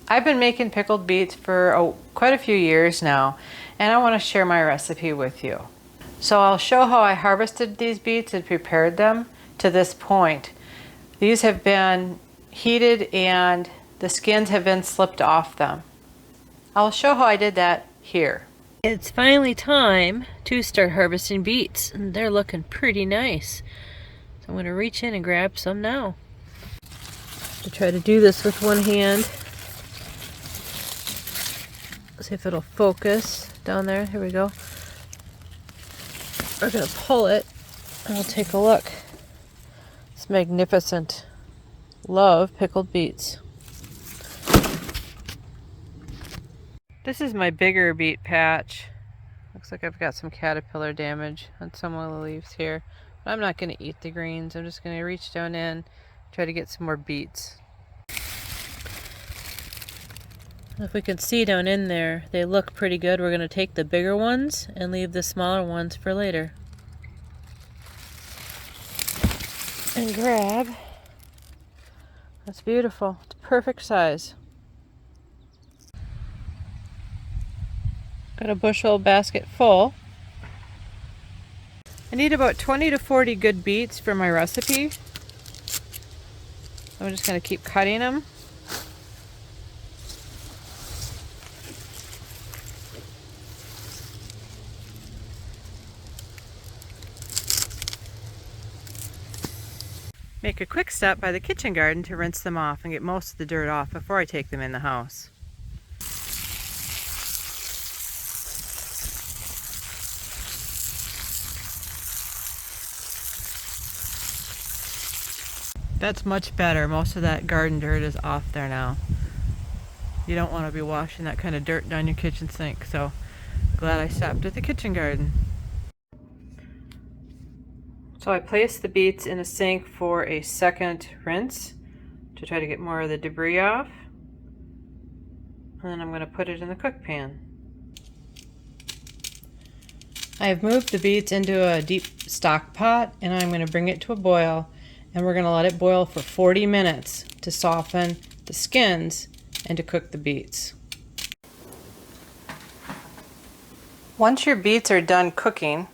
I've been making pickled beets for quite a few years now, and I want to share my recipe with you. So I'll show how I harvested these beets and prepared them to this point. These have been heated and the skins have been slipped off them. I'll show how I did that here. It's finally time to start harvesting beets, and they're looking pretty nice. So I'm going to reach in and grab some now. I'll try to do this with one hand. See if it'll focus down there. Here we go. We're going to pull it and we'll take a look. It's magnificent. Love pickled beets. This is my bigger beet patch. Looks like I've got some caterpillar damage on some of the leaves here. But I'm not going to eat the greens. I'm just going to reach down in, try to get some more beets. If we can see down in there, they look pretty good. We're going to take the bigger ones and leave the smaller ones for later. And grab. That's beautiful. It's perfect size. Got a bushel basket full. I need about 20 to 40 good beets for my recipe. I'm just going to keep cutting them. Make a quick stop by the kitchen garden to rinse them off and get most of the dirt off before I take them in the house. That's much better. Most of that garden dirt is off there now. You don't want to be washing that kind of dirt down your kitchen sink, so glad I stopped at the kitchen garden. So I placed the beets in a sink for a second rinse to try to get more of the debris off. And then I'm going to put it in the cook pan. I have moved the beets into a deep stock pot and I'm going to bring it to a boil, and we're going to let it boil for 40 minutes to soften the skins and to cook the beets. Once your beets are done cooking,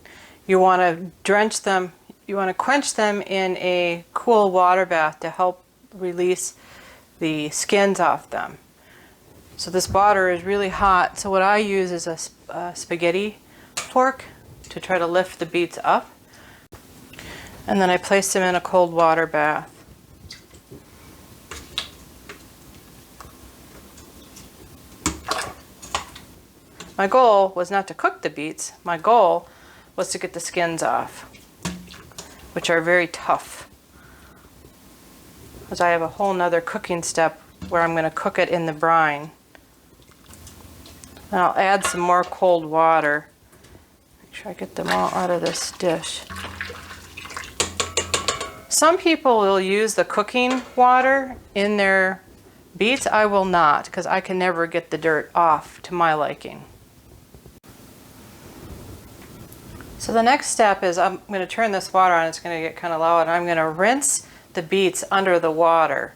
you want to drench them. You want to quench them in a cool water bath to help release the skins off them. So this water is really hot, so what I use is a spaghetti fork to try to lift the beets up. And then I place them in a cold water bath. My goal was not to cook the beets. My goal was to get the skins off, which are very tough. Because I have a whole nother cooking step where I'm going to cook it in the brine. And I'll add some more cold water. Make sure I get them all out of this dish. Some people will use the cooking water in their beets. I will not, because I can never get the dirt off to my liking. So the next step is I'm going to turn this water on. It's going to get kind of loud, and I'm going to rinse the beets under the water.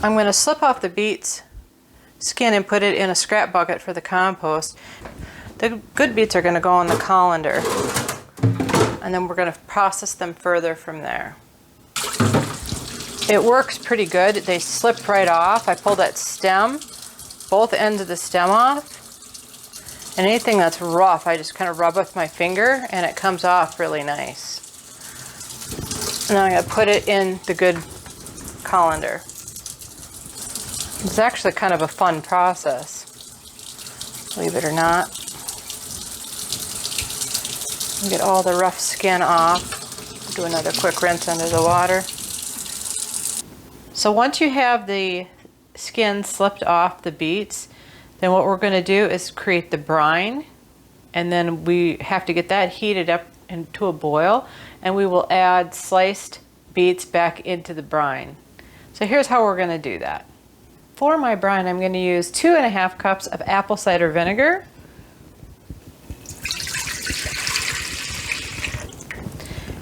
I'm going to slip off the beets skin and put it in a scrap bucket for the compost. The good beets are going to go in the colander, and then we're going to process them further from there. It works pretty good. They slip right off. I pull that stem, both ends of the stem off. And anything that's rough, I just kind of rub with my finger and it comes off really nice. And then I'm going to put it in the good colander. It's actually kind of a fun process, believe it or not. Get all the rough skin off. Do another quick rinse under the water. So once you have the skin slipped off the beets, then what we're going to do is create the brine, and then we have to get that heated up into a boil, and we will add sliced beets back into the brine. So here's how we're going to do that. For my brine, I'm going to use 2.5 cups of apple cider vinegar,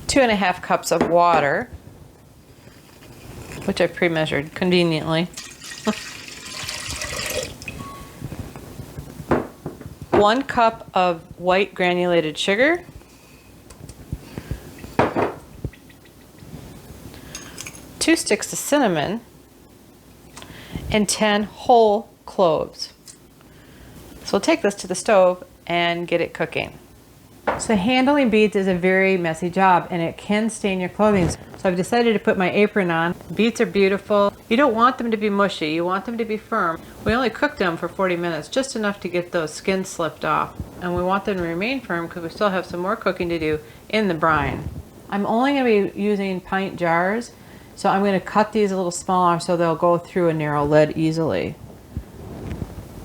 2.5 cups of water, which I've pre-measured conveniently. 1 cup of white granulated sugar, 2 sticks of cinnamon, and 10 whole cloves. So we'll take this to the stove and get it cooking. So handling beets is a very messy job and it can stain your clothing. So I've decided to put my apron on. Beets are beautiful. You don't want them to be mushy, you want them to be firm. We only cooked them for 40 minutes, just enough to get those skins slipped off. And we want them to remain firm because we still have some more cooking to do in the brine. I'm only going to be using pint jars, so I'm going to cut these a little smaller so they'll go through a narrow lid easily.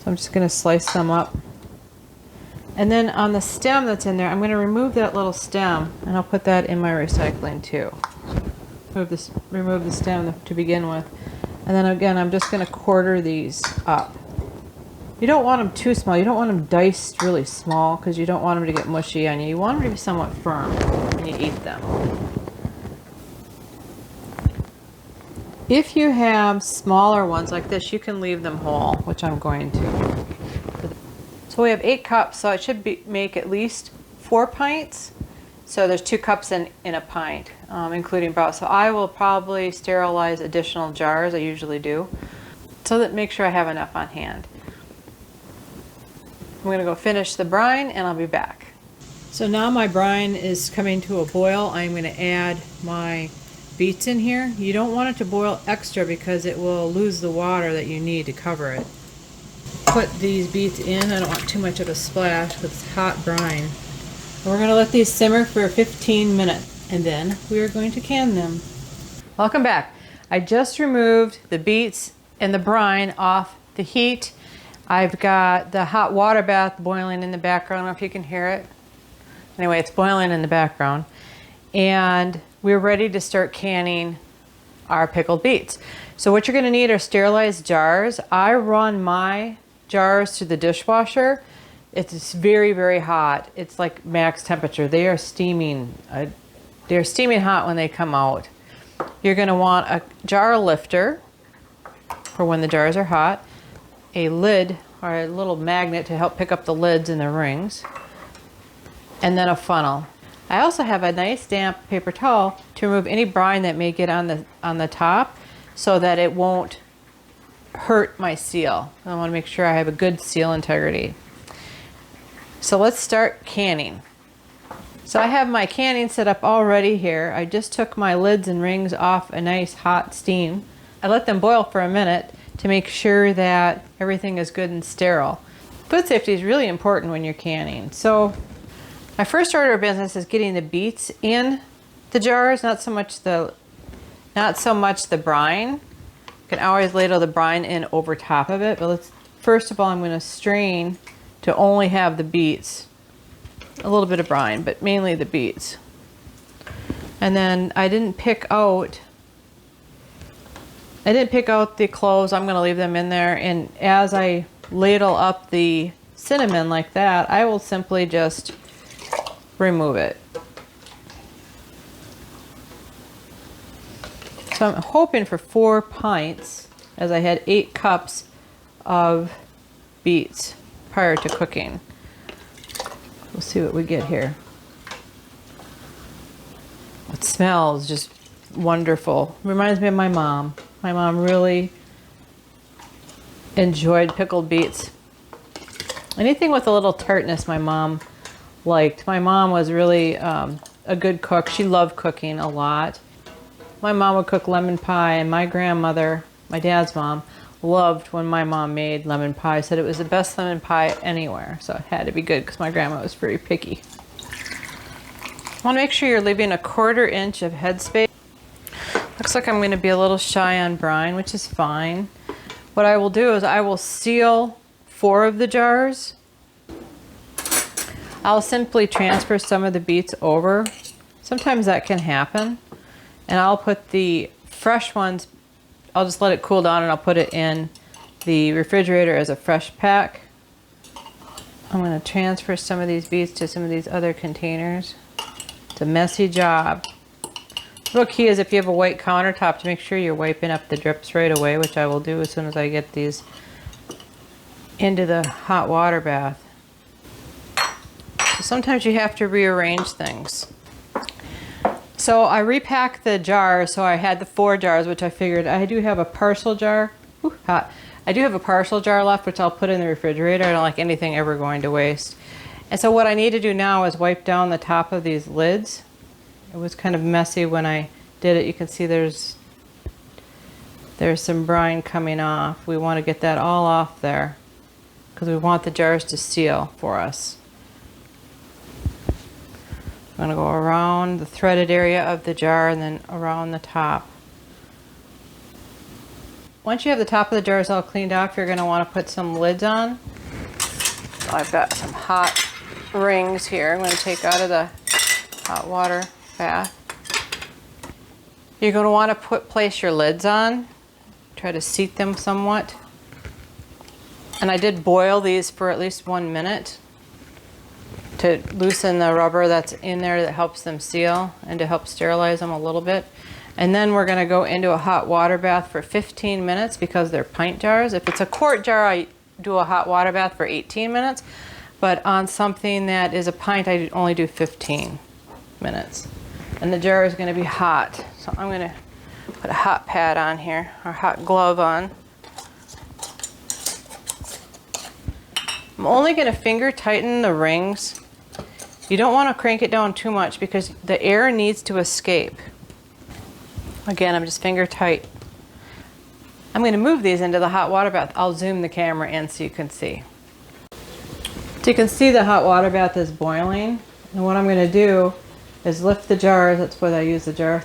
So I'm just going to slice them up. And then on the stem that's in there, I'm going to remove that little stem and I'll put that in my recycling too. Remove the stem to begin with. And then again, I'm just going to quarter these up. You don't want them too small. You don't want them diced really small because you don't want them to get mushy on you. You want them to be somewhat firm when you eat them. If you have smaller ones like this, you can leave them whole, which I'm going to. So we have 8 cups, so it should make at least 4 pints. So there's 2 cups in a pint, including broth. So I will probably sterilize additional jars, I usually do, so that make sure I have enough on hand. I'm going to go finish the brine and I'll be back. So now my brine is coming to a boil. I'm going to add my beets in here. You don't want it to boil extra because it will lose the water that you need to cover it. Put these beets in. I don't want too much of a splash with hot brine. And we're going to let these simmer for 15 minutes and then we are going to can them. Welcome back. I just removed the beets and the brine off the heat. I've got the hot water bath boiling in the background. I don't know if you can hear it. Anyway, it's boiling in the background. And we're ready to start canning our pickled beets. So what you're going to need are sterilized jars. I run my jars through the dishwasher. It's very, very hot. It's like max temperature. They are steaming. They're steaming hot when they come out. You're going to want a jar lifter for when the jars are hot, a lid or a little magnet to help pick up the lids and the rings, and then a funnel. I also have a nice damp paper towel to remove any brine that may get on the top so that it won't hurt my seal. I want to make sure I have a good seal integrity. So let's start canning. So I have my canning set up already here. I just took my lids and rings off a nice hot steam. I let them boil for a minute to make sure that everything is good and sterile. Food safety is really important when you're canning. So my first order of business is getting the beets in the jars, not so much the brine. You can always ladle the brine in over top of it, but first of all, I'm going to strain to only have the beets. A little bit of brine, but mainly the beets. And then I didn't pick out the cloves. I'm going to leave them in there, and as I ladle up the cinnamon like that, I will simply just remove it. So I'm hoping for 4 pints, as I had 8 cups of beets prior to cooking. We'll see what we get here. It smells just wonderful. Reminds me of my mom. My mom really enjoyed pickled beets. Anything with a little tartness my mom liked. My mom was really a good cook. She loved cooking a lot. My mom would cook lemon pie, and my grandmother, my dad's mom, loved when my mom made lemon pie. Said it was the best lemon pie anywhere, so it had to be good because my grandma was very picky. I want to make sure you're leaving a 1/4 inch of headspace. Looks like I'm going to be a little shy on brine, which is fine. What I will do is I will seal 4 of the jars. I'll simply transfer some of the beets over. Sometimes that can happen. And I'll put the fresh ones, I'll just let it cool down and I'll put it in the refrigerator as a fresh pack. I'm going to transfer some of these beets to some of these other containers. It's a messy job. The real key is if you have a white countertop to make sure you're wiping up the drips right away, which I will do as soon as I get these into the hot water bath. So sometimes you have to rearrange things. So I repacked the jars. So I had the 4 jars, which I figured I do have a partial jar. Ooh, hot. I do have a partial jar left, which I'll put in the refrigerator. I don't like anything ever going to waste. And so what I need to do now is wipe down the top of these lids. It was kind of messy when I did it. You can see there's some brine coming off. We want to get that all off there because we want the jars to seal for us. I'm going to go around the threaded area of the jar and then around the top. Once you have the top of the jars all cleaned off, you're going to want to put some lids on. So I've got some hot rings here. I'm going to take out of the hot water bath. You're going to want to place your lids on. Try to seat them somewhat. And I did boil these for at least 1 minute to loosen the rubber that's in there that helps them seal and to help sterilize them a little bit. And then we're going to go into a hot water bath for 15 minutes because they're pint jars. If it's a quart jar, I do a hot water bath for 18 minutes. But on something that is a pint, I only do 15 minutes. And the jar is going to be hot. So I'm going to put a hot pad on here, or hot glove on. I'm only going to finger tighten the rings. You don't want to crank it down too much because the air needs to escape. Again, I'm just finger tight. I'm going to move these into the hot water bath. I'll zoom the camera in so you can see. So you can see the hot water bath is boiling. And what I'm going to do is lift the jars. That's what I use the jar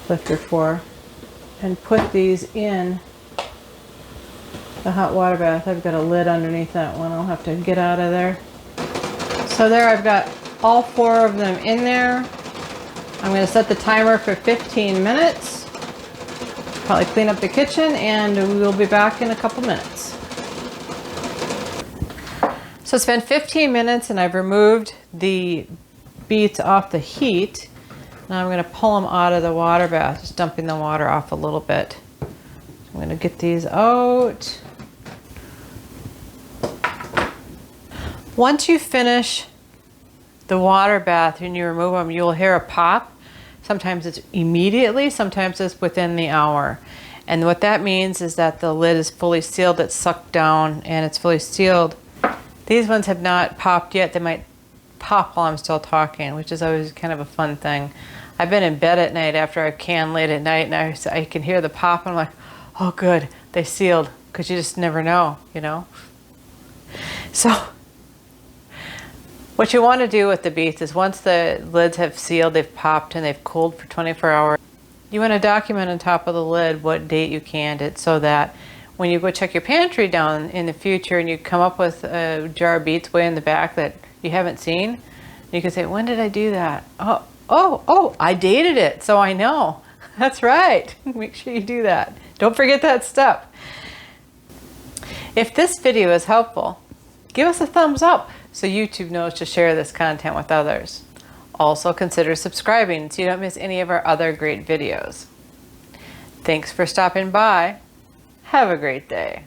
lifter for. And put these in the hot water bath. I've got a lid underneath that one. I'll have to get out of there. So there, I've got all 4 of them in there. I'm going to set the timer for 15 minutes. Probably clean up the kitchen and we'll be back in a couple minutes. So it's been 15 minutes and I've removed the beets off the heat. Now I'm going to pull them out of the water bath, just dumping the water off a little bit. I'm going to get these out. Once you finish the water bath and you remove them, you'll hear a pop. Sometimes it's immediately, sometimes it's within the hour. And what that means is that the lid is fully sealed, it's sucked down and it's fully sealed. These ones have not popped yet. They might pop while I'm still talking, which is always kind of a fun thing. I've been in bed at night after I've canned late at night and I can hear the pop and I'm like, oh good, they sealed, because you just never know, you know? So what you want to do with the beets is once the lids have sealed, they've popped and they've cooled for 24 hours, you want to document on top of the lid what date you canned it so that when you go check your pantry down in the future and you come up with a jar of beets way in the back that you haven't seen, you can say, when did I do that? Oh, I dated it, so I know. That's right. Make sure you do that. Don't forget that step. If this video is helpful, give us a thumbs up so YouTube knows to share this content with others. Also consider subscribing so you don't miss any of our other great videos. Thanks for stopping by. Have a great day.